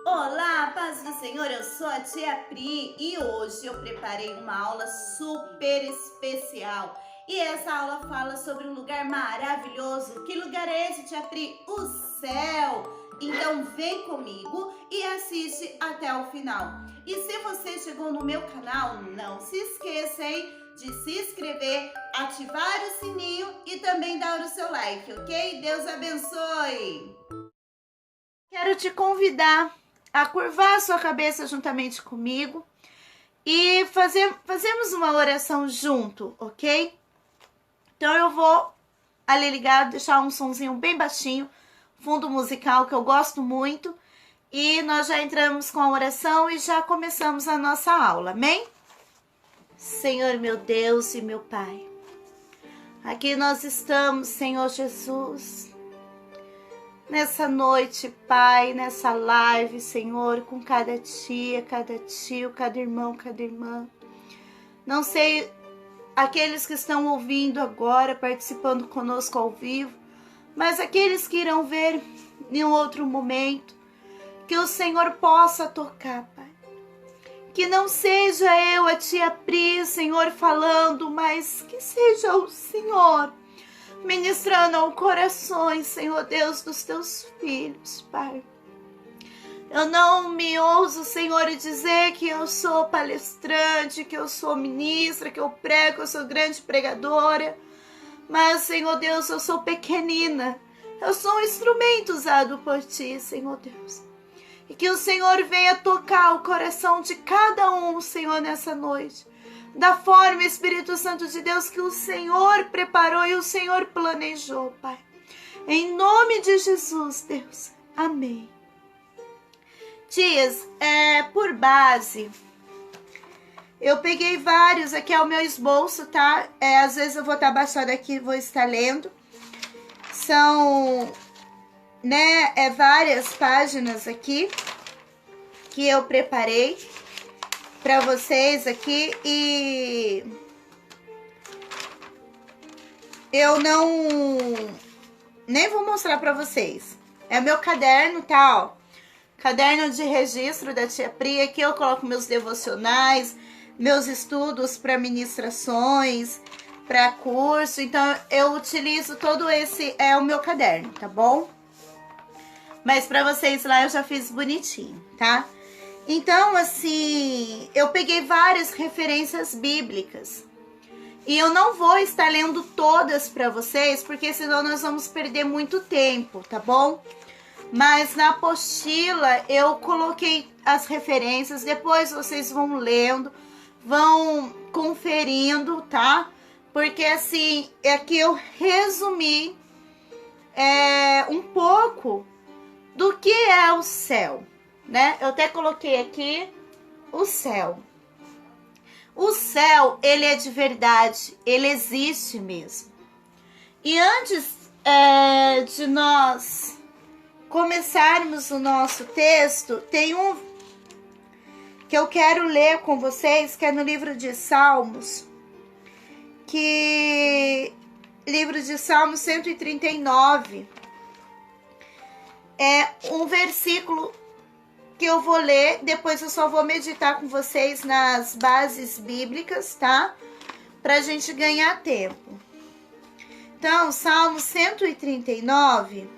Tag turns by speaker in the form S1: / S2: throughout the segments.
S1: Olá, paz do Senhor, eu sou a tia Pri e hoje eu preparei uma aula super especial. E essa aula fala sobre um lugar maravilhoso. Que lugar é esse, tia Pri? O céu! Então vem comigo e assiste até o final. E se você chegou no meu canal, não se esqueça, hein, de se inscrever, ativar o sininho e também dar o seu like, ok? Deus abençoe! Quero te convidar a curvar a sua cabeça juntamente comigo e fazemos uma oração junto, ok? Então eu vou ali ligado, deixar um sonzinho bem baixinho, fundo musical que eu gosto muito, e nós já entramos com a oração e já começamos a nossa aula, amém? Senhor meu Deus e meu Pai, aqui nós estamos, Senhor Jesus, nessa noite, Pai, nessa live, Senhor, com cada tia, cada tio, cada irmão, cada irmã. Não sei aqueles que estão ouvindo agora, participando conosco ao vivo, mas aqueles que irão ver em um outro momento, que o Senhor possa tocar, Pai. Que não seja eu, a tia Pri, Senhor, falando, mas que seja o Senhor ministrando ao coração, Senhor Deus, dos teus filhos, Pai. Eu não me ouso, Senhor, dizer que eu sou palestrante, que eu sou ministra, que eu prego, que eu sou grande pregadora. Mas, Senhor Deus, eu sou pequenina. Eu sou um instrumento usado por Ti, Senhor Deus. E que o Senhor venha tocar o coração de cada um, Senhor, nessa noite. Da forma, Espírito Santo de Deus, que o Senhor preparou e o Senhor planejou, Pai. Em nome de Jesus, Deus. Amém. Tias, por base, eu peguei vários, aqui é o meu esboço, tá? Às vezes eu vou estar baixando aqui e vou estar lendo. São, várias páginas aqui que eu preparei para vocês aqui e eu nem vou mostrar para vocês. É meu caderno, tá, ó. Caderno de registro da tia Pri. Aqui eu coloco meus devocionais, meus estudos para ministrações, para curso. Então eu utilizo todo esse, é o meu caderno, tá bom? Mas para vocês lá eu já fiz bonitinho, tá? Então, assim, eu peguei várias referências bíblicas. E eu não vou estar lendo todas para vocês, porque senão nós vamos perder muito tempo, tá bom? Mas na apostila eu coloquei as referências, depois vocês vão lendo, vão conferindo, tá? Porque assim, aqui eu resumi um pouco do que é o céu, né? Eu até coloquei aqui o céu. O céu, ele é de verdade, ele existe mesmo. E antes de nós começarmos o nosso texto, tem um que eu quero ler com vocês, que é no livro de Salmos, livro de Salmos 139, é um versículo que eu vou ler, depois eu só vou meditar com vocês nas bases bíblicas, tá? Pra gente ganhar tempo. Então, Salmo 139,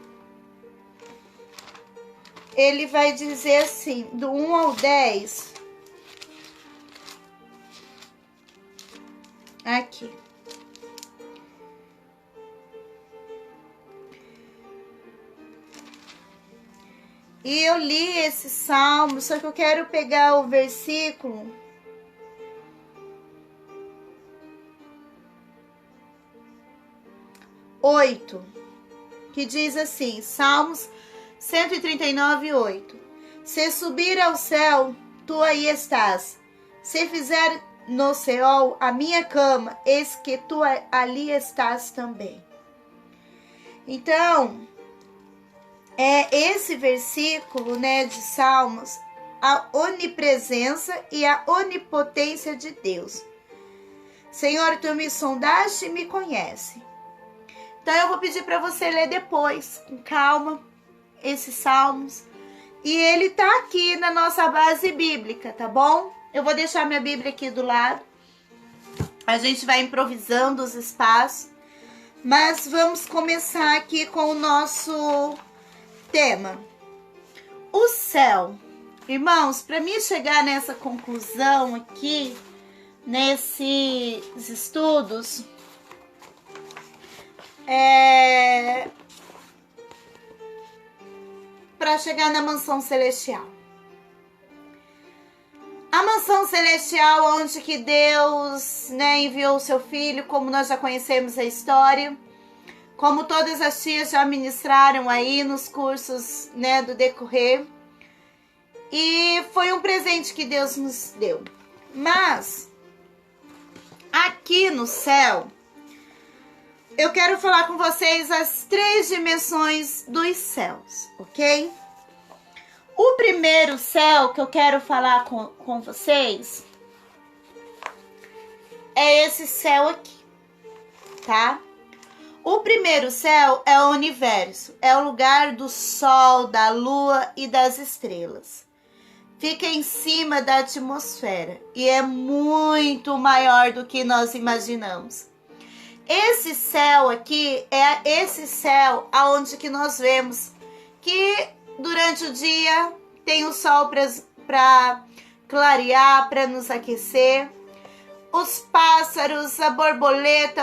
S1: ele vai dizer assim, do 1 ao 10. Aqui. E eu li esse salmo, só que eu quero pegar o versículo 8, que diz assim, Salmos 139, 8. Se subir ao céu, tu aí estás. Se fizer no Seol a minha cama, eis que tu ali estás também. Então, esse versículo, de Salmos, a onipresença e a onipotência de Deus. Senhor, tu me sondaste e me conhece. Então eu vou pedir para você ler depois, com calma, esses salmos. E ele tá aqui na nossa base bíblica, tá bom? Eu vou deixar minha Bíblia aqui do lado. A gente vai improvisando os espaços. Mas vamos começar aqui com o nosso tema. O céu. Irmãos, para mim chegar nessa conclusão aqui, nesses estudos, para chegar na mansão celestial. A mansão celestial onde que Deus, enviou o seu filho, como nós já conhecemos a história, como todas as tias já ministraram aí nos cursos, do decorrer. E foi um presente que Deus nos deu. Mas, aqui no céu, eu quero falar com vocês as 3 dimensões dos céus, ok? O primeiro céu que eu quero falar com vocês é esse céu aqui, tá? O primeiro céu é o universo, é o lugar do sol, da lua e das estrelas. Fica em cima da atmosfera e é muito maior do que nós imaginamos. Esse céu aqui é esse céu aonde que nós vemos que durante o dia tem o sol para clarear, para nos aquecer. Os pássaros, a borboleta,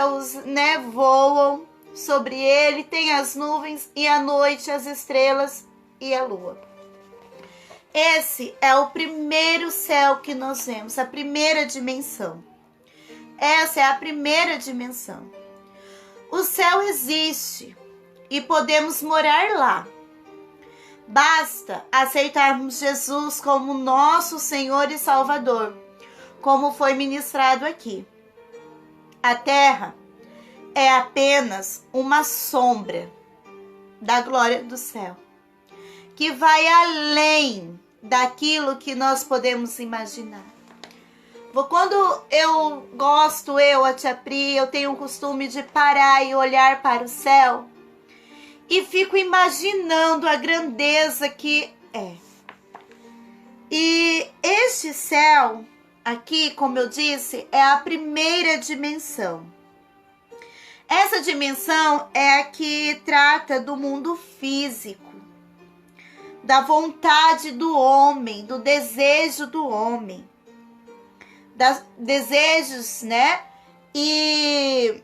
S1: voam sobre ele. Tem as nuvens e à noite as estrelas e a lua. Esse é o primeiro céu que nós vemos, a primeira dimensão. Essa é a primeira dimensão. O céu existe e podemos morar lá. Basta aceitarmos Jesus como nosso Senhor e Salvador, como foi ministrado aqui. A terra é apenas uma sombra da glória do céu, que vai além daquilo que nós podemos imaginar. Quando a tia Pri, eu tenho o costume de parar e olhar para o céu e fico imaginando a grandeza que é. E este céu aqui, como eu disse, é a primeira dimensão. Essa dimensão é a que trata do mundo físico, da vontade do homem, do desejo do homem, dos desejos, e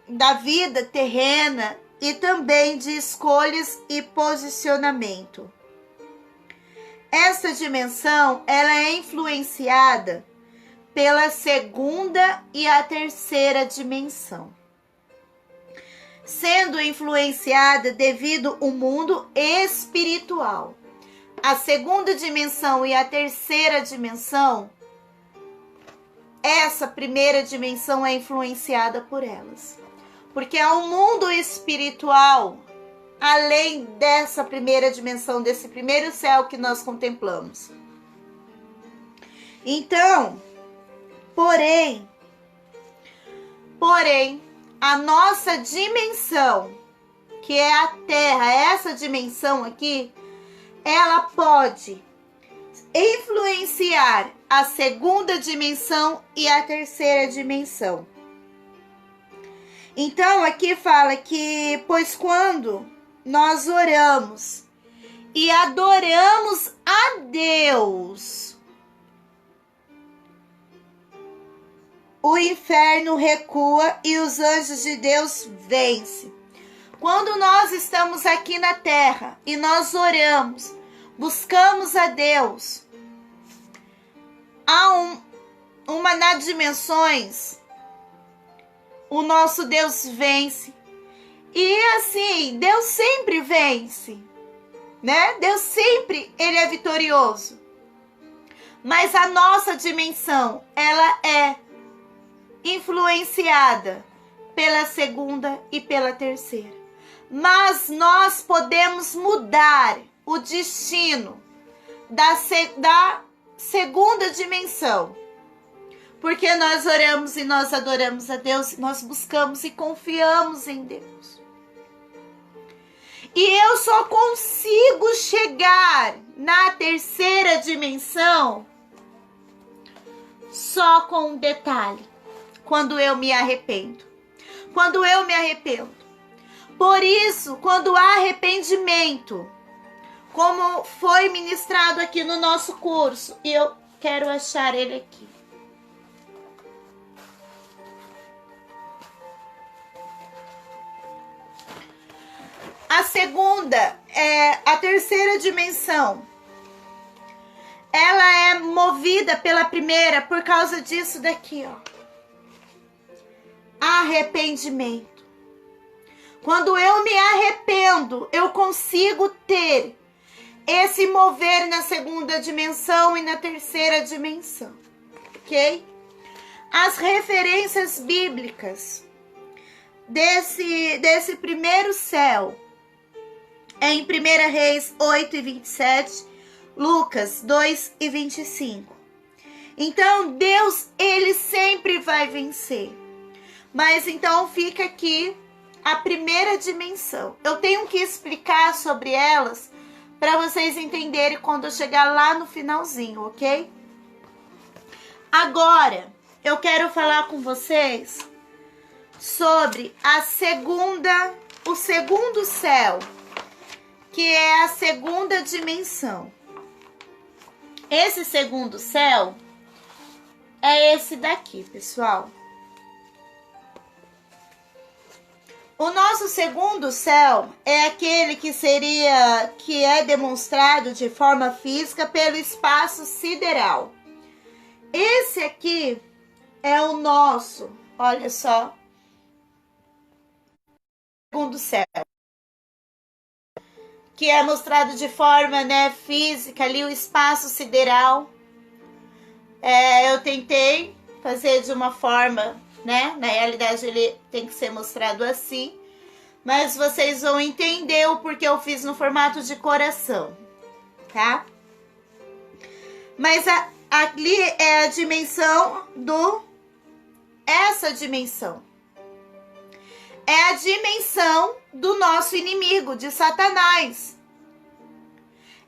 S1: da vida terrena e também de escolhas e posicionamento. Essa dimensão, ela é influenciada pela segunda e a terceira dimensão, sendo influenciada devido ao mundo espiritual. A segunda dimensão e a terceira dimensão, essa primeira dimensão é influenciada por elas. Porque há um mundo espiritual além dessa primeira dimensão, desse primeiro céu que nós contemplamos. Então, porém, a nossa dimensão, que é a Terra, essa dimensão aqui, ela pode influenciar a segunda dimensão e a terceira dimensão. Então, aqui fala que, pois quando nós oramos e adoramos a Deus, o inferno recua e os anjos de Deus vencem. Quando nós estamos aqui na terra e nós oramos, buscamos a Deus, há nas dimensões, o nosso Deus vence. E assim, Deus sempre vence, né? Deus sempre, ele é vitorioso. Mas a nossa dimensão, ela é influenciada pela segunda e pela terceira. Mas nós podemos mudar o destino da segunda dimensão. Porque nós oramos e nós adoramos a Deus, nós buscamos e confiamos em Deus. E eu só consigo chegar na terceira dimensão só com um detalhe: quando eu me arrependo. Quando eu me arrependo. Por isso, quando há arrependimento, como foi ministrado aqui no nosso curso, e eu quero achar ele aqui. A segunda, a terceira dimensão, ela é movida pela primeira por causa disso daqui, ó. Arrependimento. Quando eu me arrependo, eu consigo ter esse mover na segunda dimensão e na terceira dimensão, ok? As referências bíblicas desse primeiro céu é em 1 Reis 8:27, Lucas 2:25. Então, Deus, ele sempre vai vencer. Mas então fica aqui a primeira dimensão. Eu tenho que explicar sobre elas para vocês entenderem quando eu chegar lá no finalzinho, ok? Agora, eu quero falar com vocês sobre o segundo céu, que é a segunda dimensão. Esse segundo céu é esse daqui, pessoal. O nosso segundo céu é aquele que é demonstrado de forma física pelo espaço sideral. Esse aqui é o nosso, olha só, segundo céu, que é mostrado de forma, física ali, o espaço sideral. Eu tentei fazer de uma forma, na realidade ele tem que ser mostrado assim, mas vocês vão entender o porquê eu fiz no formato de coração, tá? Mas ali é a dimensão essa dimensão é a dimensão do nosso inimigo, de Satanás.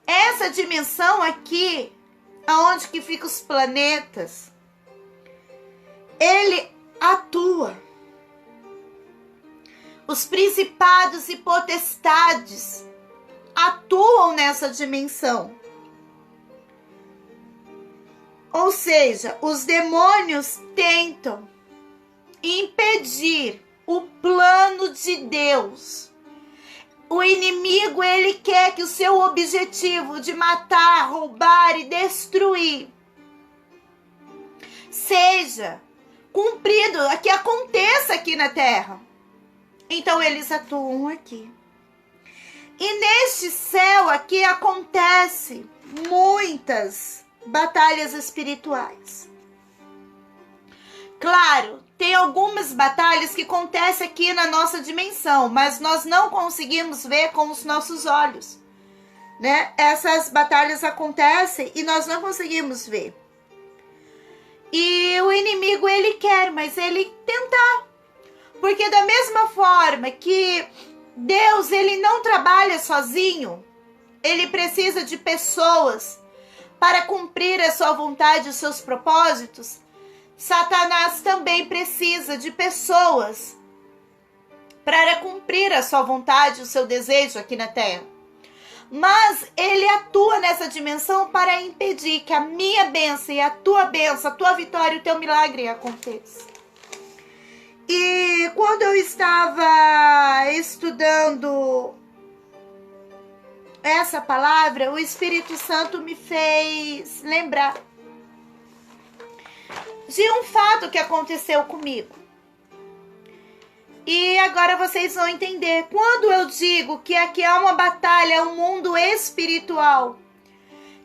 S1: Essa dimensão aqui, aonde que ficam os planetas, ele atua. Os principados e potestades atuam nessa dimensão. Ou seja, os demônios tentam impedir o plano de Deus. O inimigo, ele quer que o seu objetivo de matar, roubar e destruir seja cumprido, que aconteça aqui na Terra. Então eles atuam aqui. E neste céu aqui acontece muitas batalhas espirituais. Claro, tem algumas batalhas que acontecem aqui na nossa dimensão, mas nós não conseguimos ver com os nossos olhos, Essas batalhas acontecem e nós não conseguimos ver. E o inimigo, ele quer, mas ele tentar. Porque da mesma forma que Deus, ele não trabalha sozinho, ele precisa de pessoas para cumprir a sua vontade, os seus propósitos. Satanás também precisa de pessoas para cumprir a sua vontade, o seu desejo aqui na Terra. Mas ele atua nessa dimensão para impedir que a minha bênção e a tua vitória e o teu milagre aconteça. E quando eu estava estudando essa palavra, o Espírito Santo me fez lembrar de um fato que aconteceu comigo. E agora vocês vão entender. Quando eu digo que aqui há uma batalha, um mundo espiritual,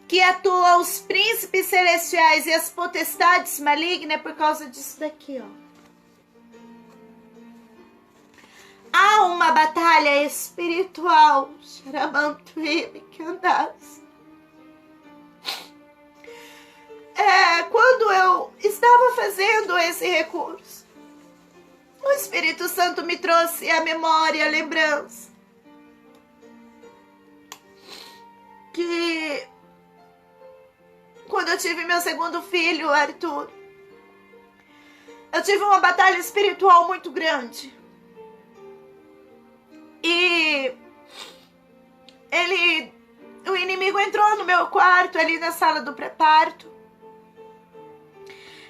S1: que atua os príncipes celestiais e as potestades malignas, é por causa disso daqui, ó. Há uma batalha espiritual. Quando eu estava fazendo esse recurso, o Espírito Santo me trouxe a memória, a lembrança
S2: que quando eu tive meu segundo filho, Arthur, eu tive uma batalha espiritual muito grande. E o inimigo entrou no meu quarto, ali na sala do pré-parto.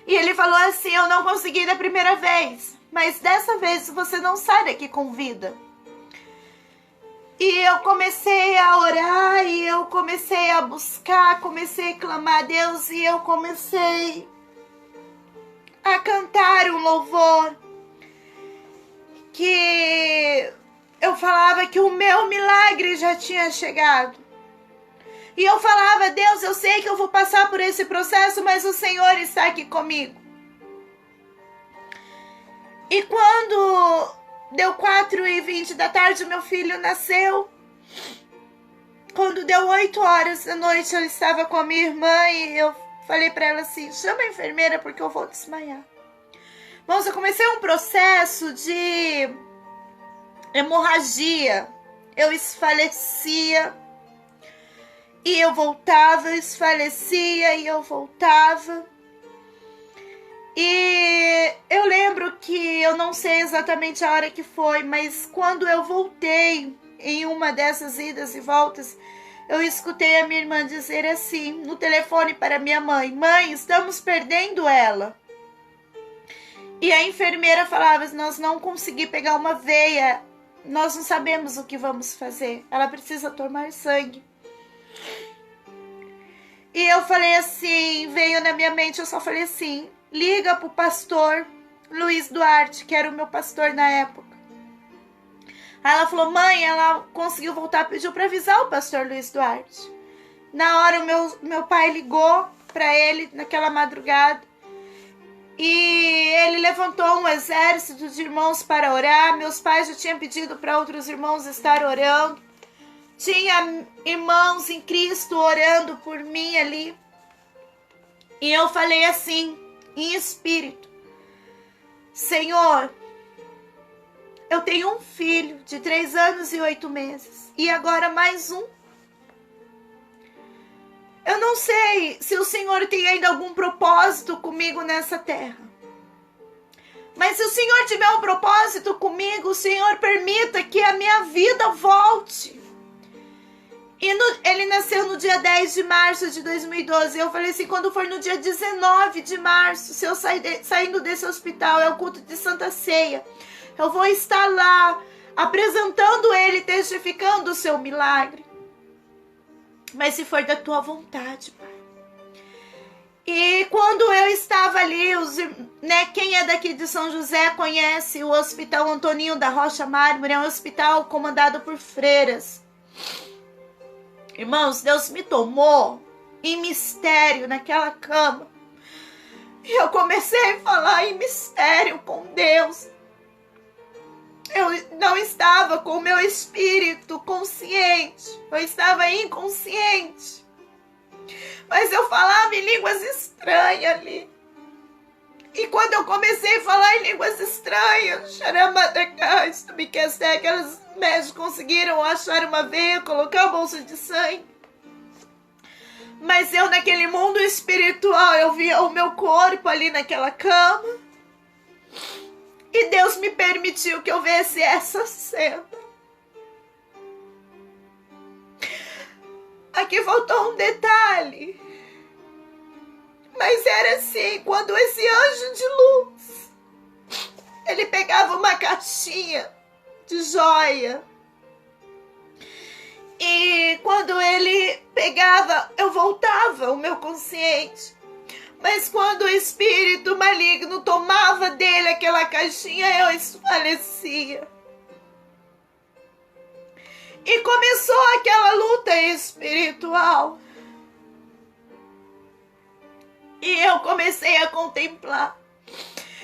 S2: E ele falou assim: eu não consegui da primeira vez, mas dessa vez você não sai daqui com vida. E eu comecei a orar, e eu comecei a buscar, comecei a clamar a Deus, e eu comecei a cantar um louvor que eu falava que o meu milagre já tinha chegado. E eu falava: Deus, eu sei que eu vou passar por esse processo, mas o Senhor está aqui comigo. E quando deu 4h20 da tarde, meu filho nasceu. Quando deu 8 horas da noite, eu estava com a minha irmã e eu falei para ela assim: chama a enfermeira porque eu vou desmaiar. Irmãos, eu comecei um processo de hemorragia. Eu esfalecia e eu voltava, esfalecia e eu voltava. E eu lembro que eu não sei exatamente a hora que foi, mas quando eu voltei em uma dessas idas e voltas, eu escutei a minha irmã dizer assim, no telefone para minha mãe: mãe, estamos perdendo ela. E a enfermeira falava: nós não conseguimos pegar uma veia, nós não sabemos o que vamos fazer, ela precisa tomar sangue. E eu falei assim, veio na minha mente, eu só falei assim: liga pro pastor Luiz Duarte, que era o meu pastor na época. Aí ela falou: mãe, ela conseguiu voltar, pediu para avisar o pastor Luiz Duarte. Na hora o meu pai ligou para ele naquela madrugada e ele levantou um exército de irmãos para orar. Meus pais já tinham pedido para outros irmãos estar orando. Tinha irmãos em Cristo orando por mim ali. E eu falei assim, em espírito: Senhor, eu tenho um filho de 3 anos e 8 meses. E agora mais um. Eu não sei se o Senhor tem ainda algum propósito comigo nessa terra. Mas se o Senhor tiver um propósito comigo, o Senhor permita que a minha vida volte. E ele nasceu no dia 10 de março de 2012. Eu falei assim: quando for no dia 19 de março, se eu saindo desse hospital, é o culto de Santa Ceia, eu vou estar lá apresentando ele, testificando o seu milagre. Mas se for da tua vontade, Pai. E quando eu estava ali, quem é daqui de São José conhece o Hospital Antoninho da Rocha Mármore, é um hospital comandado por freiras. Irmãos, Deus me tomou em mistério naquela cama. E eu comecei a falar em mistério com Deus. Eu não estava com o meu espírito consciente. Eu estava inconsciente. Mas eu falava em línguas estranhas ali. E quando eu comecei a falar em línguas estranhas, aquelas médicos conseguiram achar uma veia, colocar uma bolsa de sangue. Mas eu, naquele mundo espiritual, eu via o meu corpo ali naquela cama. E Deus me permitiu que eu visse essa cena. Aqui faltou um detalhe. Mas era assim, quando esse anjo de luz, ele pegava uma caixinha de joia. E quando ele pegava, eu voltava o meu consciente. Mas quando o espírito maligno tomava dele aquela caixinha, eu esfalecia. E começou aquela luta espiritual. E eu comecei a contemplar.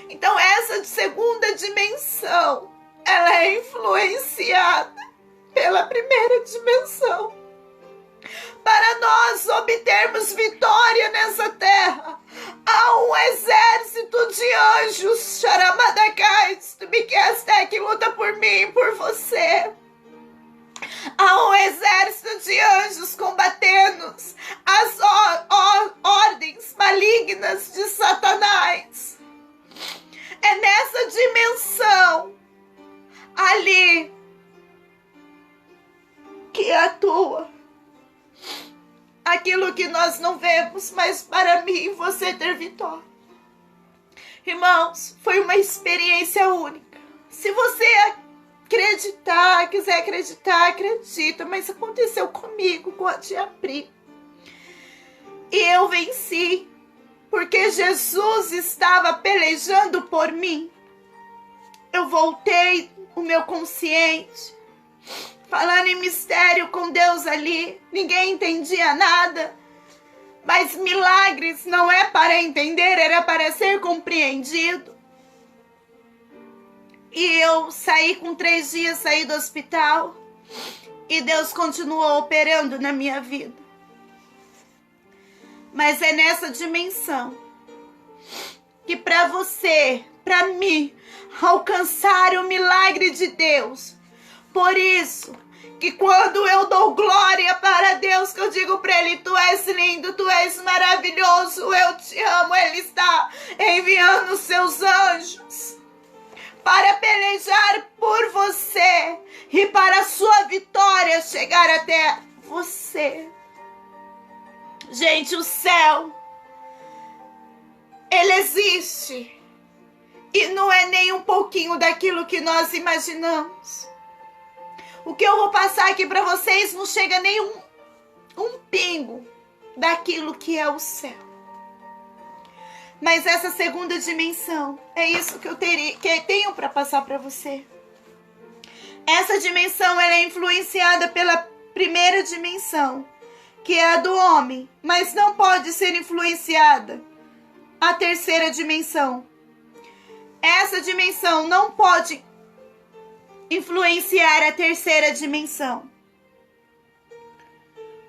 S2: Então essa segunda dimensão, ela é influenciada pela primeira dimensão. Para nós obtermos vitória nessa terra, há um exército de anjos, Xaramadacais, que luta por mim e por você. Há um exército de anjos combatendo aquilo que nós não vemos, mas para mim e você ter vitória. Irmãos, foi uma experiência única. Se você acreditar, quiser acreditar, acredita, mas aconteceu comigo com a tia Pri. E eu venci, porque Jesus estava pelejando por mim. Eu voltei o meu consciente, falando em mistério com Deus ali. Ninguém entendia nada. Mas milagres não é para entender, era para ser compreendido. E eu saí com 3 dias, saí do hospital. E Deus continuou operando na minha vida. Mas é nessa dimensão que para você, para mim, alcançar o milagre de Deus. Por isso que quando eu dou glória para Deus, que eu digo para Ele, tu és lindo, tu és maravilhoso, eu te amo, Ele está enviando os seus anjos para pelejar por você e para a sua vitória chegar até você. Gente, o céu, ele existe. E não é nem um pouquinho daquilo que nós imaginamos. O que eu vou passar aqui para vocês não chega nem um pingo daquilo que é o céu. Mas essa segunda dimensão, é isso que eu tenho para passar para você. Essa dimensão, ela é influenciada pela primeira dimensão, que é a do homem, mas não pode ser influenciada a terceira dimensão. Essa dimensão não pode influenciar a terceira dimensão.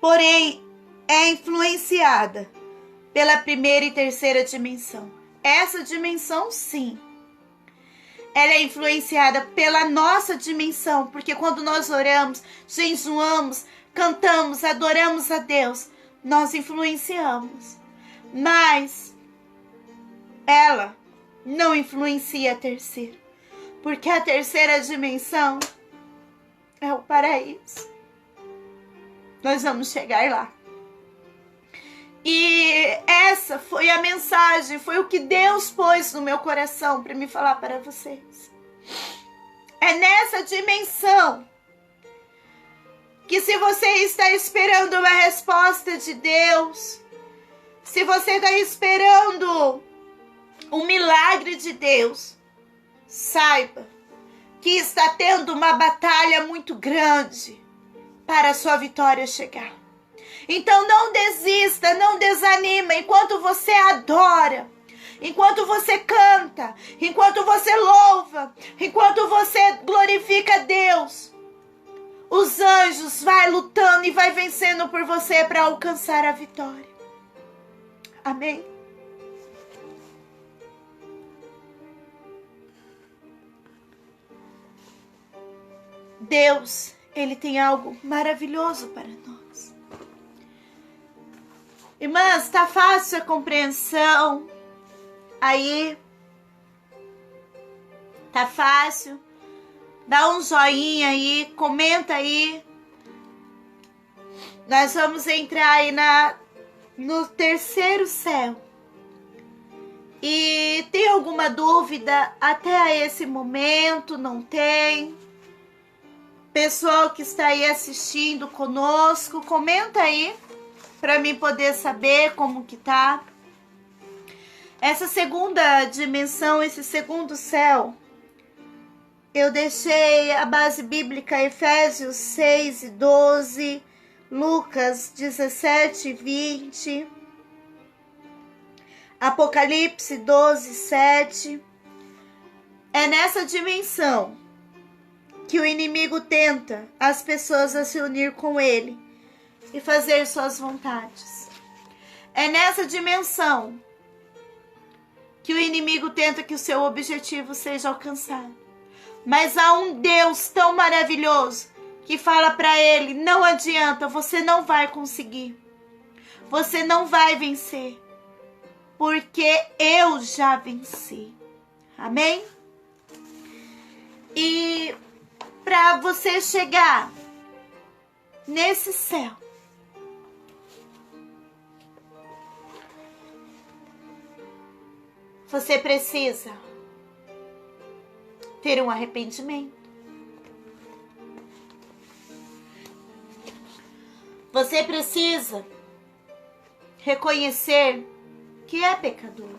S2: Porém, é influenciada pela primeira e terceira dimensão. Essa dimensão, sim. Ela é influenciada pela nossa dimensão, porque quando nós oramos, jejuamos, cantamos, adoramos a Deus, nós influenciamos. Mas ela não influencia a terceira, porque a terceira dimensão é o paraíso. Nós vamos chegar lá. E essa foi a mensagem, foi o que Deus pôs no meu coração para me falar para vocês. É nessa dimensão que, se você está esperando uma resposta de Deus, se você está esperando um milagre de Deus, saiba que está tendo uma batalha muito grande para a sua vitória chegar. Então não desista, não desanima, enquanto você adora, enquanto você canta, enquanto você louva, enquanto você glorifica Deus, os anjos vai lutando e vai vencendo por você para alcançar a vitória. Amém? Deus, Ele tem algo maravilhoso para nós. Irmãs, tá fácil a compreensão? Aí? Tá fácil? Dá um joinha aí, comenta aí. Nós vamos entrar aí no terceiro céu. E tem alguma dúvida até esse momento? Não tem? Pessoal que está aí assistindo conosco, comenta aí para mim poder saber como que tá. Essa segunda dimensão, esse segundo céu, eu deixei a base bíblica Efésios 6 e 12, Lucas 17 e 20, Apocalipse 12 e 7. É nessa dimensão que o inimigo tenta as pessoas a se unir com ele e fazer suas vontades. É nessa dimensão que o inimigo tenta que o seu objetivo seja alcançado. Mas há um Deus tão maravilhoso que fala para ele: não adianta, você não vai conseguir. Você não vai vencer, porque eu já venci. Amém? E para você chegar nesse céu, você precisa ter um arrependimento. Você precisa reconhecer que é pecador.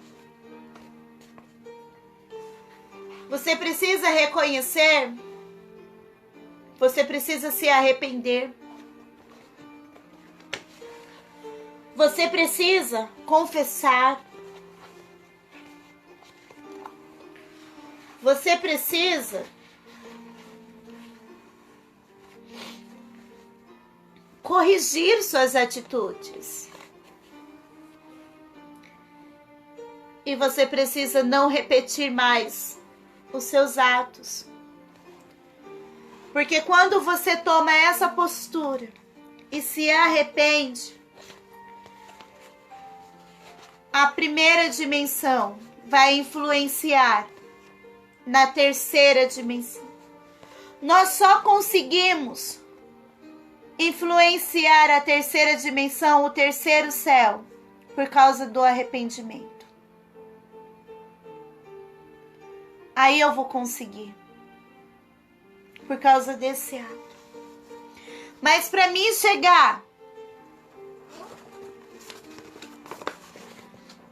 S2: Você precisa reconhecer, você precisa se arrepender. Você precisa confessar. Você precisa corrigir suas atitudes. E você precisa não repetir mais os seus atos. Porque quando você toma essa postura e se arrepende, a primeira dimensão vai influenciar na terceira dimensão. Nós só conseguimos influenciar a terceira dimensão, o terceiro céu, por causa do arrependimento. Aí eu vou conseguir, por causa desse ato. Mas para mim chegar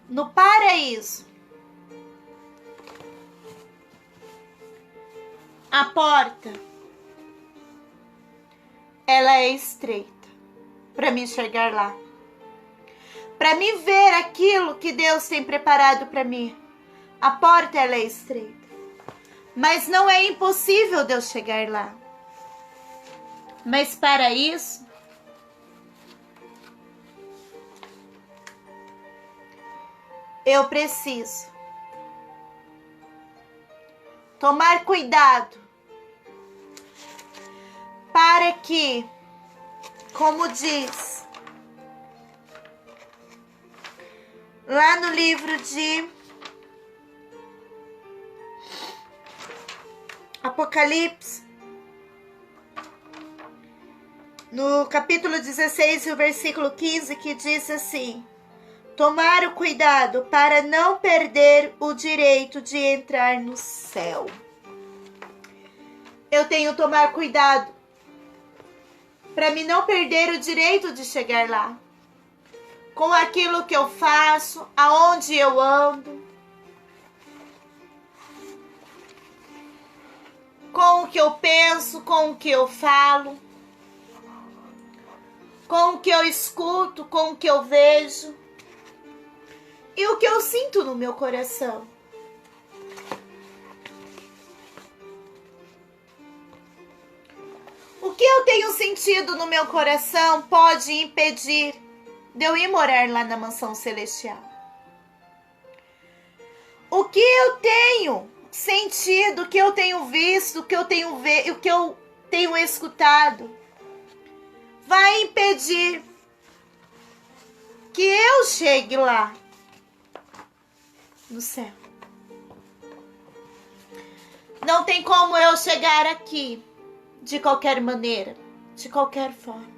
S2: no paraíso, a porta, ela é estreita para me chegar lá. Para me ver aquilo que Deus tem preparado para mim, a porta ela é estreita. Mas não é impossível Deus chegar lá. Mas para isso, eu preciso tomar cuidado para que, como diz lá no livro de Apocalipse, no capítulo 16 e o versículo 15, que diz assim: tomar o cuidado para não perder o direito de entrar no céu. Eu tenho que tomar cuidado para me não perder o direito de chegar lá. Com aquilo que eu faço, aonde eu ando, com o que eu penso, com o que eu falo, com o que eu escuto, com o que eu vejo e o que eu sinto no meu coração. O que eu tenho sentido no meu coração pode impedir de eu ir morar lá na mansão celestial. O que eu tenho sentido, o que eu tenho visto, o que eu tenho escutado, vai impedir que eu chegue lá no céu. Não tem como eu chegar aqui de qualquer maneira, de qualquer forma.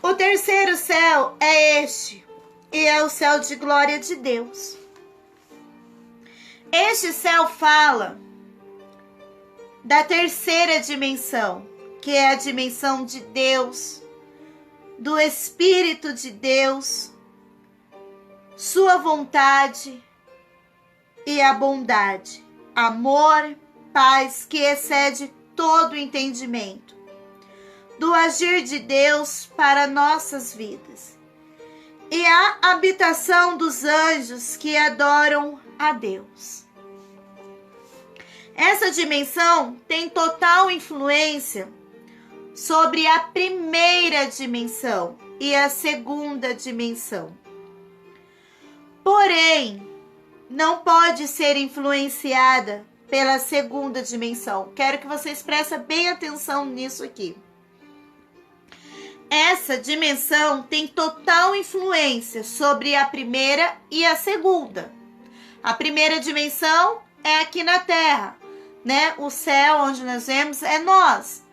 S2: O terceiro céu é este, e é o céu de glória de Deus. Este céu fala da terceira dimensão, que é a dimensão de Deus, do Espírito de Deus, sua vontade e a bondade, amor, paz que excede todo entendimento, do agir de Deus para nossas vidas, e a habitação dos anjos que adoram a Deus. Essa dimensão tem total influência sobre a primeira dimensão e a segunda dimensão. Porém, não pode ser influenciada pela segunda dimensão. Quero que vocês prestem bem atenção nisso aqui. Essa dimensão tem total influência sobre a primeira e a segunda. A primeira dimensão é aqui na Terra, né? O céu onde nós vemos é nós.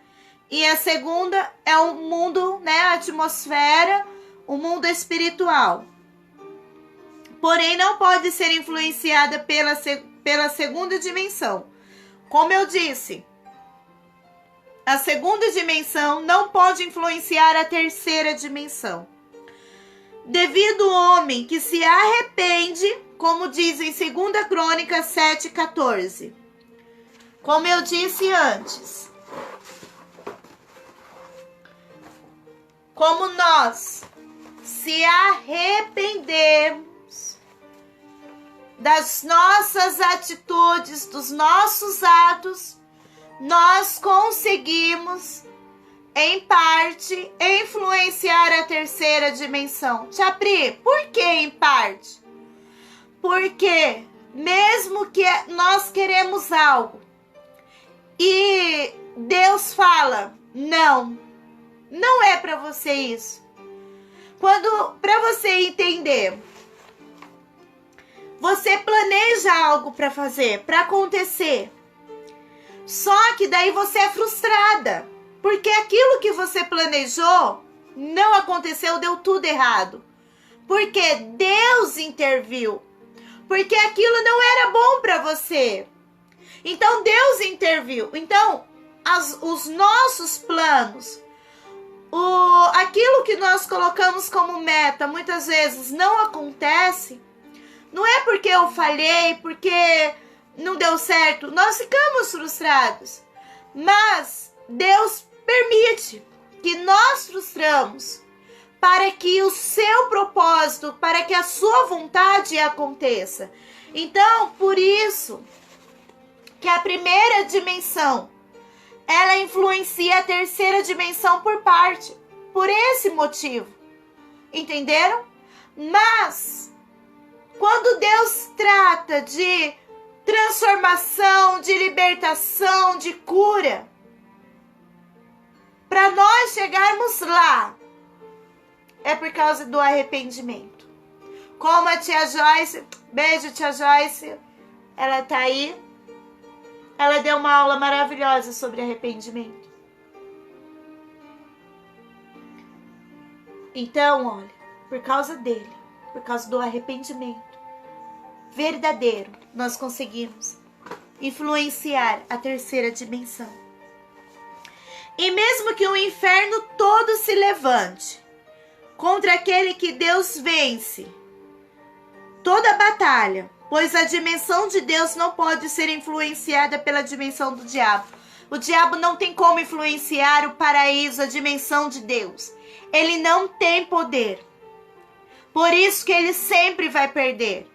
S2: E a segunda é o mundo, né? A atmosfera, o mundo espiritual. porém não pode ser influenciada pela segunda dimensão. Como eu disse, a segunda dimensão não pode influenciar a terceira dimensão. Devido ao homem que se arrepende, como diz em 2 Crônicas 7,14. Como eu disse antes, como nós se arrependermos das nossas atitudes, dos nossos atos, nós conseguimos, em parte, influenciar a terceira dimensão. Tia Pri, por que em parte? Porque mesmo que nós queremos algo e Deus fala, não é para você isso. Para você entender, você planeja algo para fazer, para acontecer. Só que daí você é frustrada, porque aquilo que você planejou não aconteceu, deu tudo errado. Porque Deus interviu. Porque aquilo não era bom para você. Então Deus interviu. Então, os nossos planos, aquilo que nós colocamos como meta, muitas vezes não acontece. Não é porque eu falhei, porque não deu certo. Nós ficamos frustrados. Mas Deus permite que nós frustramos para que o seu propósito, para que a sua vontade aconteça. Então, por isso que a primeira dimensão, ela influencia a terceira dimensão por parte. Por esse motivo. Entenderam? Mas, quando Deus trata de transformação, de libertação, de cura, para nós chegarmos lá, é por causa do arrependimento. Como a tia Joyce, beijo tia Joyce, ela tá aí, ela deu uma aula maravilhosa sobre arrependimento. Então, olha, por causa dele, por causa do arrependimento verdadeiro, nós conseguimos influenciar a terceira dimensão. E mesmo que o inferno todo se levante contra aquele que Deus vence toda a batalha, pois a dimensão de Deus não pode ser influenciada pela dimensão do diabo. O diabo não tem como influenciar o paraíso, a dimensão de Deus. Ele não tem poder. Por isso que ele sempre vai perder.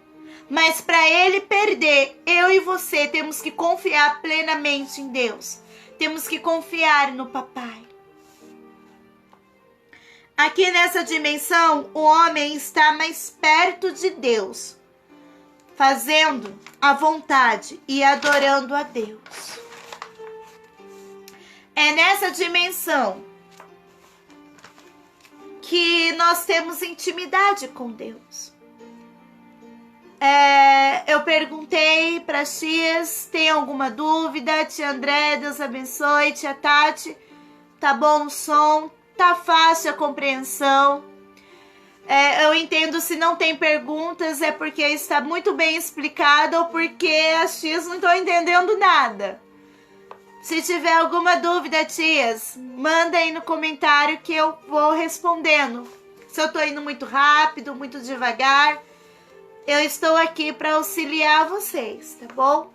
S2: Mas para ele perder, eu e você temos que confiar plenamente em Deus. Temos que confiar no papai. Aqui nessa dimensão, o homem está mais perto de Deus, fazendo a vontade e adorando a Deus. É nessa dimensão que nós temos intimidade com Deus. Eu perguntei para as tias, tem alguma dúvida? Tia André, Deus abençoe. Tia Tati, tá bom o som? Tá fácil a compreensão? Eu entendo, se não tem perguntas é porque está muito bem explicado ou porque as tias não estão entendendo nada. Se tiver alguma dúvida, tias, manda aí no comentário que eu vou respondendo. Se eu tô indo muito rápido, muito devagar, eu estou aqui para auxiliar vocês, tá bom?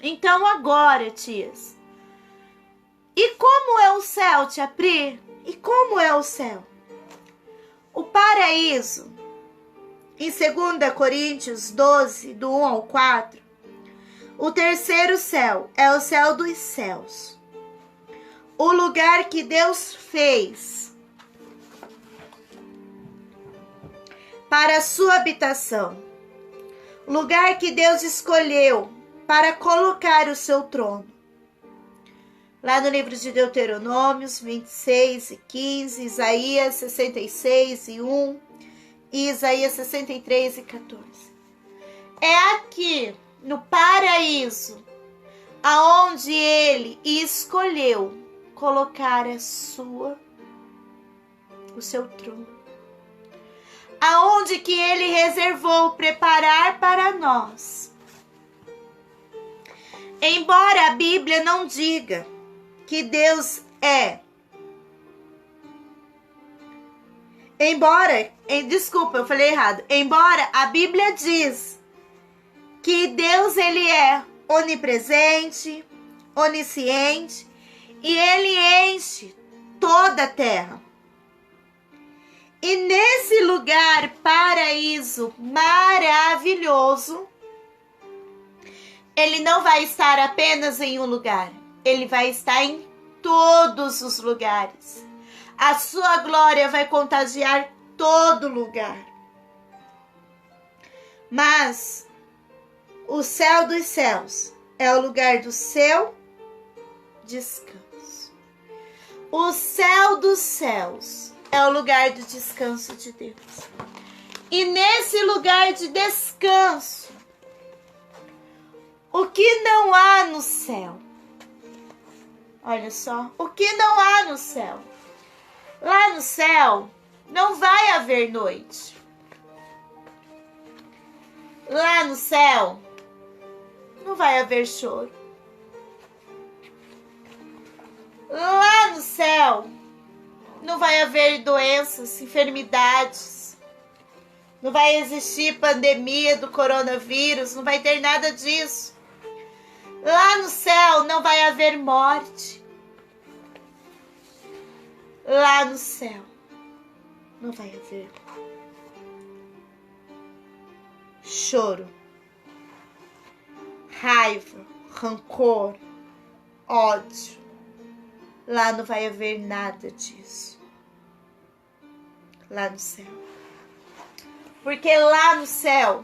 S2: Então agora, tias, e como é o céu, tia Pri? E como é o céu? O paraíso, em 2 Coríntios 12, do 1 ao 4, o terceiro céu é o céu dos céus. O lugar que Deus fez para a sua habitação. O lugar que Deus escolheu para colocar o seu trono. Lá no livro de Deuteronômios 26 e 15, Isaías 66 e 1 e Isaías 63 e 14. É aqui no paraíso aonde ele escolheu colocar o seu trono. aonde que Ele reservou preparar para nós. Embora a Bíblia não diga que Deus é, desculpa, eu falei errado. Embora a Bíblia diz que Deus ele é onipresente, onisciente e ele enche toda a terra. E nesse lugar paraíso maravilhoso, ele não vai estar apenas em um lugar, ele vai estar em todos os lugares. A sua glória vai contagiar todo lugar. Mas o céu dos céus é o lugar do seu descanso. O céu dos céus é o lugar do descanso de Deus. E nesse lugar de descanso, o que não há no céu? Olha só, o que não há no céu? Lá no céu não vai haver noite. Lá no céu não vai haver choro. Lá no céu não vai haver doenças, enfermidades. Não vai existir pandemia do coronavírus, não vai ter nada disso. Lá no céu não vai haver morte. Lá no céu não vai haver choro, raiva, rancor, ódio. Lá não vai haver nada disso. Lá no céu. Porque lá no céu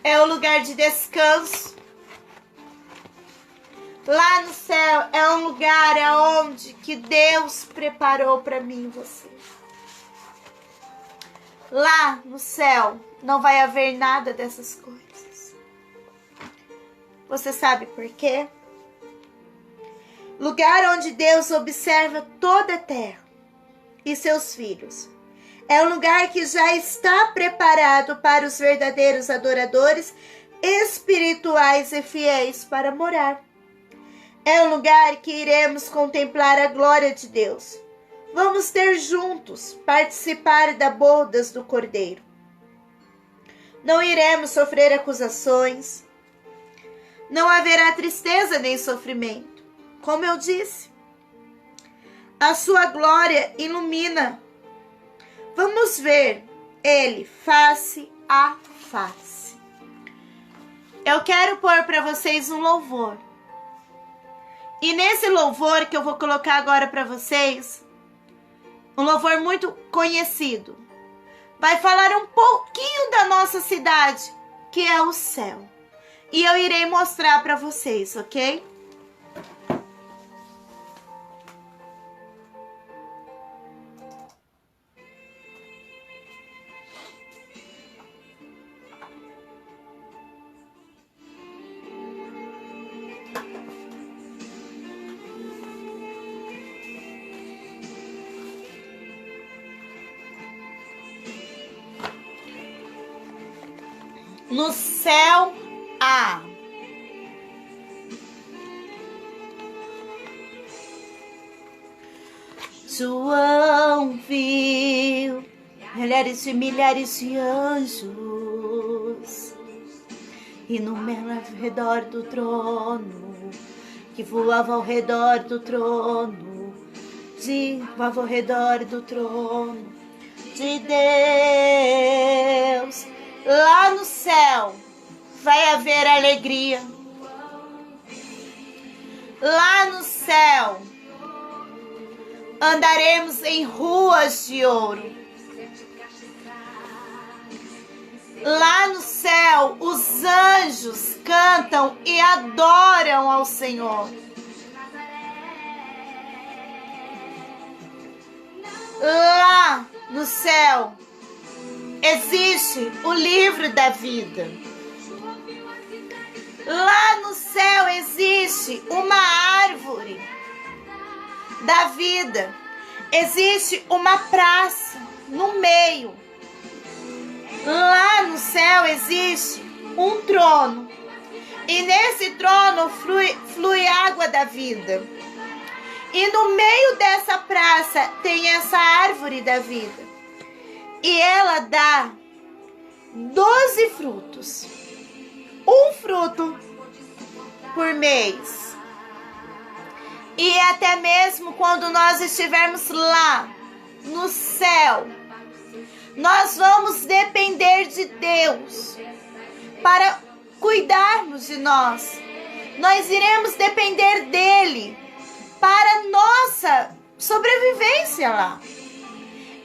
S2: é o lugar de descanso. Lá no céu é um lugar aonde que Deus preparou para mim e você. Lá no céu não vai haver nada dessas coisas. Você sabe por quê? Lugar onde Deus observa toda a terra e seus filhos. É um lugar que já está preparado para os verdadeiros adoradores espirituais e fiéis para morar. É um lugar que iremos contemplar a glória de Deus. Vamos ter juntos, participar da bodas do Cordeiro. Não iremos sofrer acusações. Não haverá tristeza nem sofrimento. Como eu disse, a sua glória ilumina. Vamos ver Ele face a face. Eu quero pôr para vocês um louvor. E nesse louvor que eu vou colocar agora para vocês, um louvor muito conhecido, vai falar um pouquinho da nossa cidade, que é o céu. E eu irei mostrar para vocês, ok? No céu há João viu milhares de anjos e número ao redor do trono, que voava ao redor do trono, voava ao redor do trono de Deus. Lá no céu vai haver alegria. Lá no céu andaremos em ruas de ouro. Lá no céu os anjos cantam e adoram ao Senhor. Lá no céu existe o livro da vida. Lá no céu existe uma árvore da vida. Existe uma praça. no meio, lá no céu existe um trono. E nesse trono flui água da vida. E no meio dessa praça tem essa árvore da vida. E ela dá 12 frutos. Um fruto por mês. E até mesmo quando nós estivermos lá no céu, nós vamos depender de Deus para cuidarmos de nós. Nós iremos depender dele para nossa sobrevivência lá.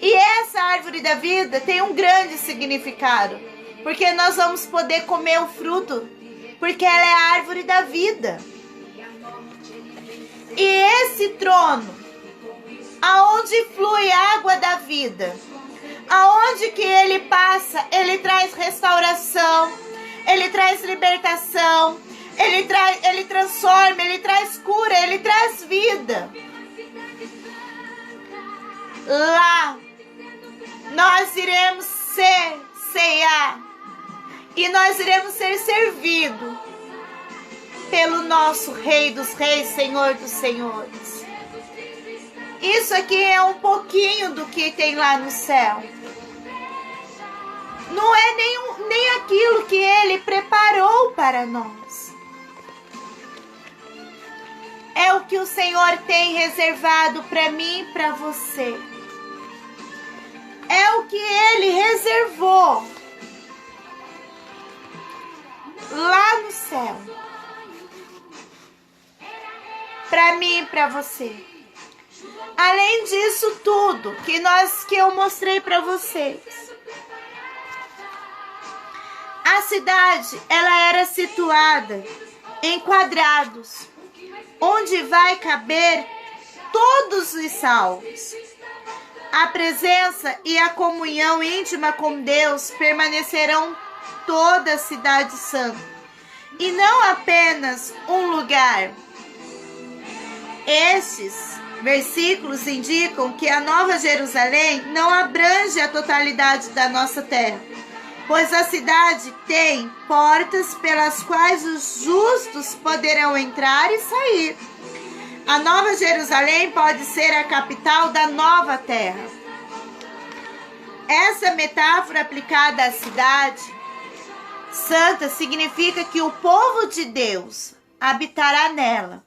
S2: E essa árvore da vida tem um grande significado, porque nós vamos poder comer o fruto, porque ela é a árvore da vida. E esse trono, aonde flui a água da vida, aonde que ele passa, ele traz restauração, ele traz libertação, ele transforma, ele traz cura, ele traz vida. Lá nós iremos ceiar e nós iremos ser servidos pelo nosso Rei dos Reis, Senhor dos Senhores. Isso aqui é um pouquinho do que tem lá no céu. Não é nem aquilo que ele preparou para nós. É o que o Senhor tem reservado para mim e para você. É o que ele reservou lá no céu. Para mim e para você. Além disso tudo que eu mostrei para vocês. A cidade, ela era situada em quadrados, onde vai caber todos os salvos. A presença e a comunhão íntima com Deus permanecerão toda a cidade santa, e não apenas um lugar. Estes versículos indicam que a Nova Jerusalém não abrange a totalidade da nossa terra, pois a cidade tem portas pelas quais os justos poderão entrar e sair. A Nova Jerusalém pode ser a capital da nova terra. Essa metáfora aplicada à cidade santa significa que o povo de Deus habitará nela.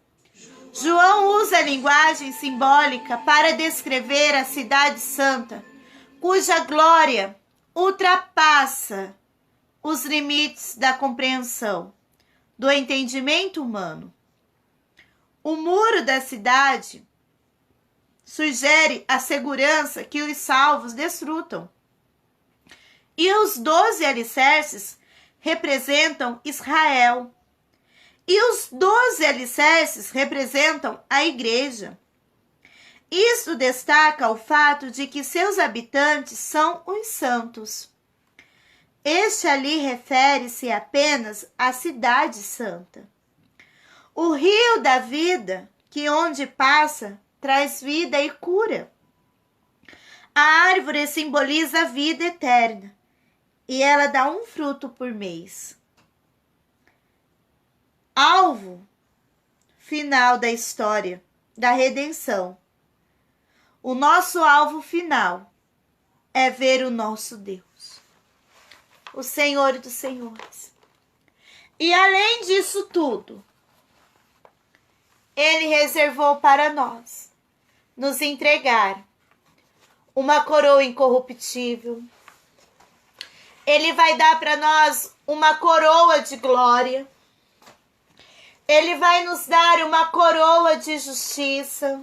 S2: João usa a linguagem simbólica para descrever a cidade santa, cuja glória ultrapassa os limites da compreensão, do entendimento humano. O muro da cidade sugere a segurança que os salvos desfrutam. E os 12 alicerces representam Israel. E os 12 alicerces representam a igreja. Isso destaca o fato de que seus habitantes são os santos. Este ali refere-se apenas à cidade santa. O rio da vida, que onde passa, traz vida e cura. A árvore simboliza a vida eterna, e ela dá um fruto por mês. Alvo final da história da redenção. O nosso alvo final é ver o nosso Deus, o Senhor dos Senhores. E além disso tudo, Ele reservou para nós nos entregar uma coroa incorruptível. Ele vai dar para nós uma coroa de glória. Ele vai nos dar uma coroa de justiça.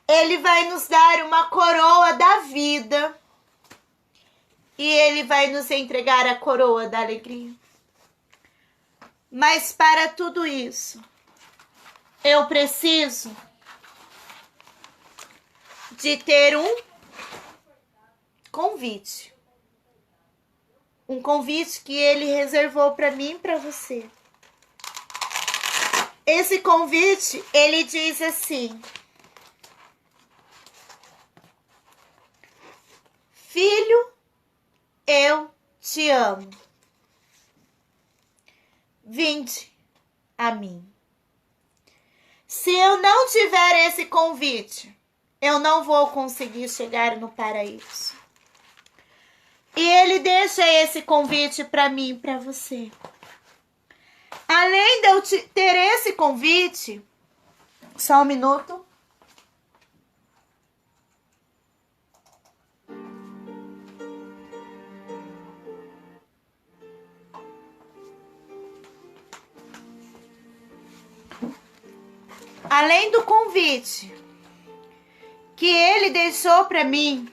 S2: Ele vai nos dar uma coroa da vida. E Ele vai nos entregar a coroa da alegria. Mas para tudo isso, eu preciso de ter um convite. Um convite que Ele reservou para mim e para você. Esse convite, ele diz assim: Filho, eu te amo. Vinde a mim. Se eu não tiver esse convite, eu não vou conseguir chegar no paraíso. E ele deixa esse convite para mim e para você. Além de eu ter esse convite, só um minuto. Além do convite que ele deixou para mim,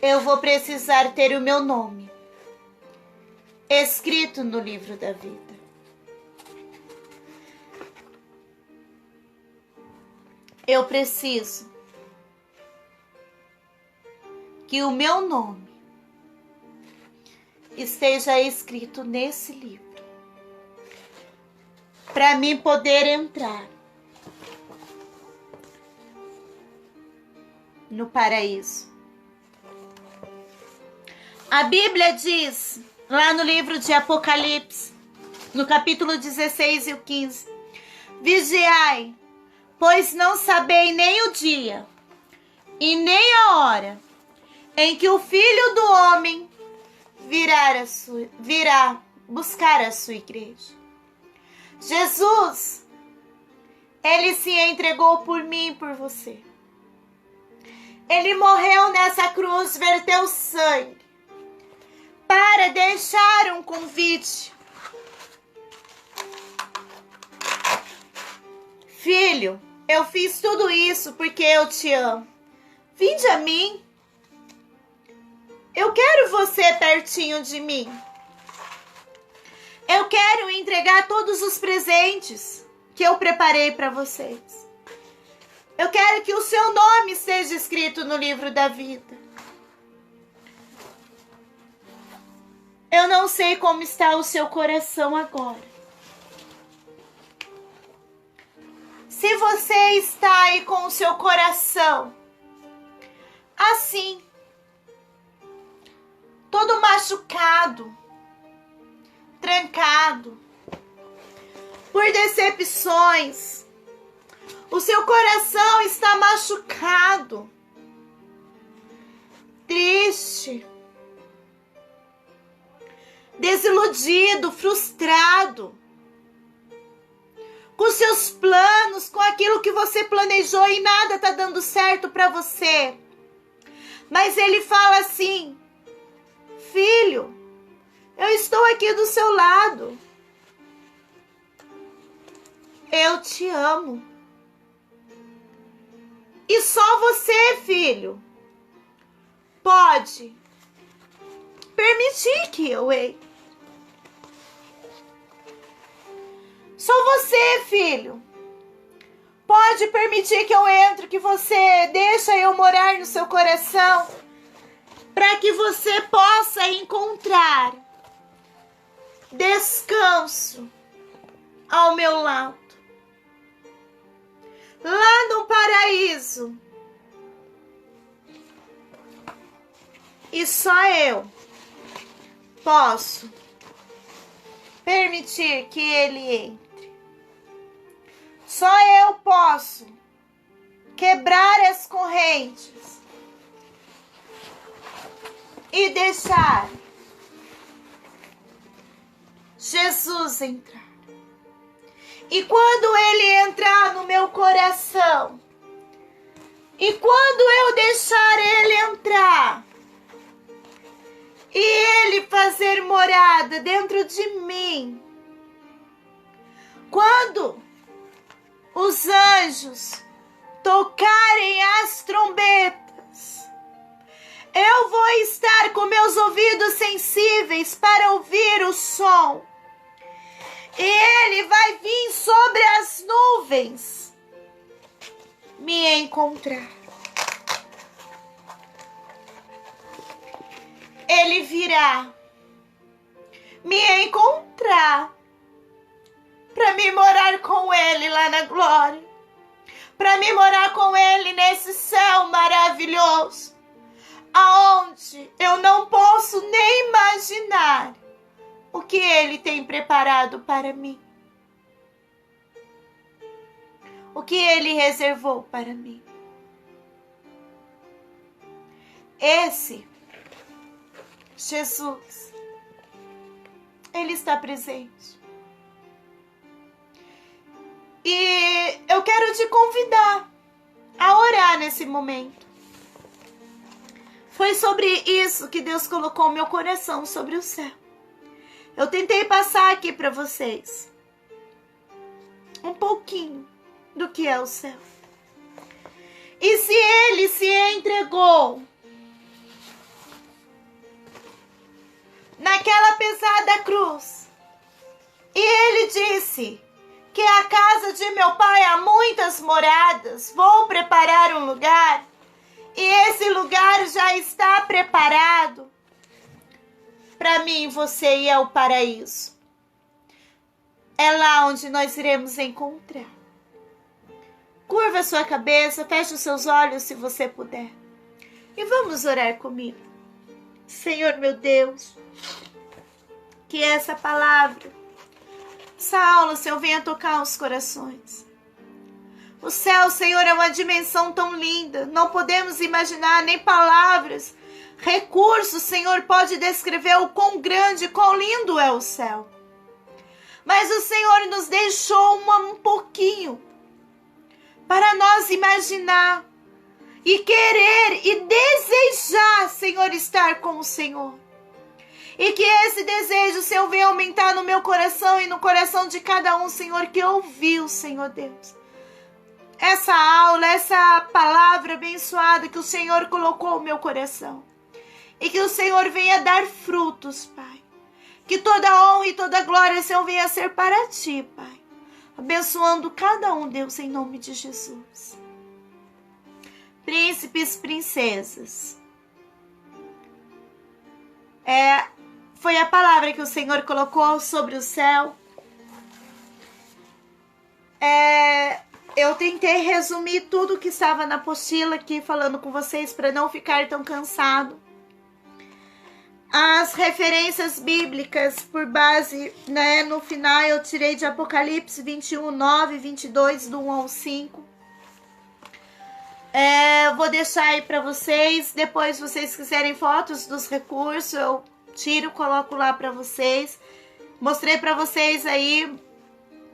S2: eu vou precisar ter o meu nome escrito no livro da vida. Eu preciso que o meu nome esteja escrito nesse livro, para mim poder entrar no paraíso. A Bíblia diz, lá no livro de Apocalipse, no capítulo 16 e o 15, vigiai, pois não sabei nem o dia e nem a hora em que o Filho do Homem virá buscar a sua igreja. Jesus, ele se entregou por mim e por você. Ele morreu nessa cruz, verteu sangue para deixar um convite. Filho, eu fiz tudo isso porque eu te amo. Vinde a mim. Eu quero você pertinho de mim. Eu quero entregar todos os presentes que eu preparei para vocês. Eu quero que o seu nome seja escrito no livro da vida. Eu não sei como está o seu coração agora. Se você está aí com o seu coração assim, todo machucado, trancado por decepções, o seu coração está machucado, triste, desiludido, frustrado com seus planos, com aquilo que você planejou e nada está dando certo para você. Mas ele fala assim: filho, eu estou aqui do seu lado. Eu te amo. E só você, filho, pode permitir que eu entre. Só você, filho, pode permitir que eu entre, que você deixa eu morar no seu coração, para que você possa encontrar descanso ao meu lado, lá no paraíso. E só eu posso permitir que ele entre. Só eu posso quebrar as correntes e deixar Jesus entrar. E quando ele entrar no meu coração, e quando eu deixar ele entrar, e ele fazer morada dentro de mim, quando os anjos tocarem as trombetas, eu vou estar com meus ouvidos sensíveis para ouvir o som. E ele vai vir sobre as nuvens me encontrar. Ele virá me encontrar para me morar com ele lá na glória, para me morar com Ele nesse céu maravilhoso, aonde eu não posso nem imaginar o que Ele tem preparado para mim, o que Ele reservou para mim. Esse Jesus, Ele está presente. E eu quero te convidar a orar nesse momento. Foi sobre isso que Deus colocou meu coração sobre o céu. Eu tentei passar aqui para vocês um pouquinho do que é o céu. E se Ele se entregou naquela pesada cruz, e Ele disse que a casa de meu Pai há muitas moradas, vou preparar um lugar, e esse lugar já está preparado para mim e você, e é o paraíso. É lá onde nós iremos encontrar. Curva a sua cabeça, feche os seus olhos se você puder, e vamos orar comigo. Senhor meu Deus, que essa palavra, essa aula, Senhor, venha tocar os corações. O céu, Senhor, é uma dimensão tão linda, não podemos imaginar nem palavras, recursos, Senhor, pode descrever o quão grande, quão lindo é o céu. Mas o Senhor nos deixou um pouquinho para nós imaginar e querer e desejar, Senhor, estar com o Senhor. E que esse desejo, Senhor, venha aumentar no meu coração e no coração de cada um, Senhor, que ouviu, Senhor Deus, essa aula, essa palavra abençoada que o Senhor colocou no meu coração. E que o Senhor venha dar frutos, Pai. Que toda honra e toda glória, Senhor, venha ser para Ti, Pai. Abençoando cada um, Deus, em nome de Jesus. Príncipes, princesas. Foi a palavra que o Senhor colocou sobre o céu. Eu tentei resumir tudo que estava na apostila aqui, falando com vocês, para não ficar tão cansado. As referências bíblicas por base, né, no final eu tirei de Apocalipse 21, 9, 22, do 1 ao 5. Eu vou deixar aí para vocês. Depois, se vocês quiserem fotos dos recursos, eu tiro, coloco lá para vocês. Mostrei para vocês aí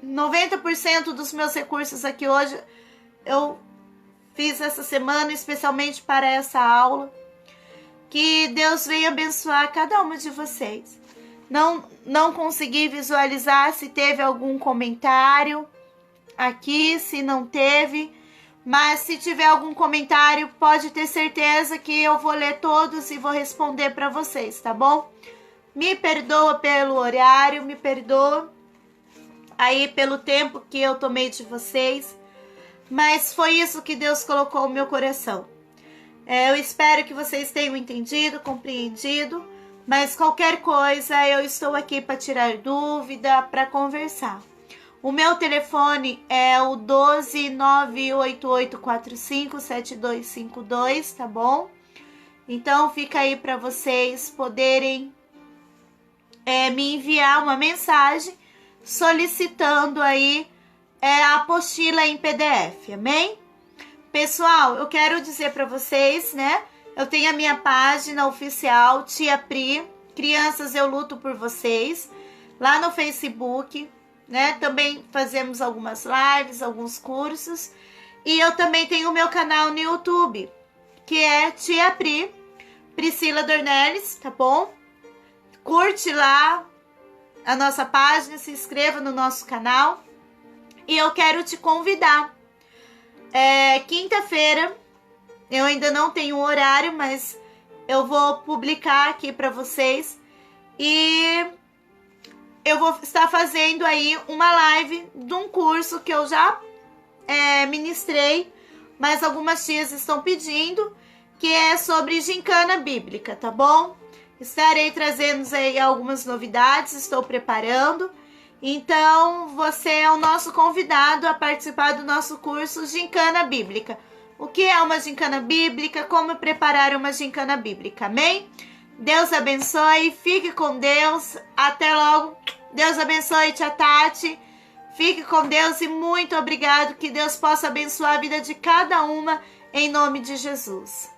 S2: 90% dos meus recursos aqui hoje. Eu fiz essa semana especialmente para essa aula. Que Deus venha abençoar cada uma de vocês. Não consegui visualizar se teve algum comentário aqui, se não teve. Mas se tiver algum comentário, pode ter certeza que eu vou ler todos e vou responder para vocês, tá bom? Me perdoa pelo horário, me perdoa aí pelo tempo que eu tomei de vocês. Mas foi isso que Deus colocou no meu coração. Eu espero que vocês tenham entendido, compreendido, mas qualquer coisa eu estou aqui para tirar dúvida, para conversar. O meu telefone é o 12988457252, tá bom? Então fica aí para vocês poderem me enviar uma mensagem solicitando aí a apostila em PDF, amém? Pessoal, eu quero dizer para vocês, né? Eu tenho a minha página oficial, Tia Pri, Crianças Eu Luto Por Vocês, lá no Facebook, né? Também fazemos algumas lives, alguns cursos. E eu também tenho o meu canal no YouTube, que é Tia Pri, Priscila Dornelles, tá bom? Curte lá a nossa página, se inscreva no nosso canal. E eu quero te convidar. Quinta-feira, eu ainda não tenho horário, mas eu vou publicar aqui para vocês. E eu vou estar fazendo aí uma live de um curso que eu já ministrei, mas algumas tias estão pedindo, que é sobre gincana bíblica, tá bom? Estarei trazendo aí algumas novidades, estou preparando. Então, você é o nosso convidado a participar do nosso curso Gincana Bíblica. O que é uma gincana bíblica? Como preparar uma gincana bíblica? Amém? Deus abençoe, fique com Deus. Até logo. Deus abençoe, tia Tati. Fique com Deus e muito obrigado. Que Deus possa abençoar a vida de cada uma, em nome de Jesus.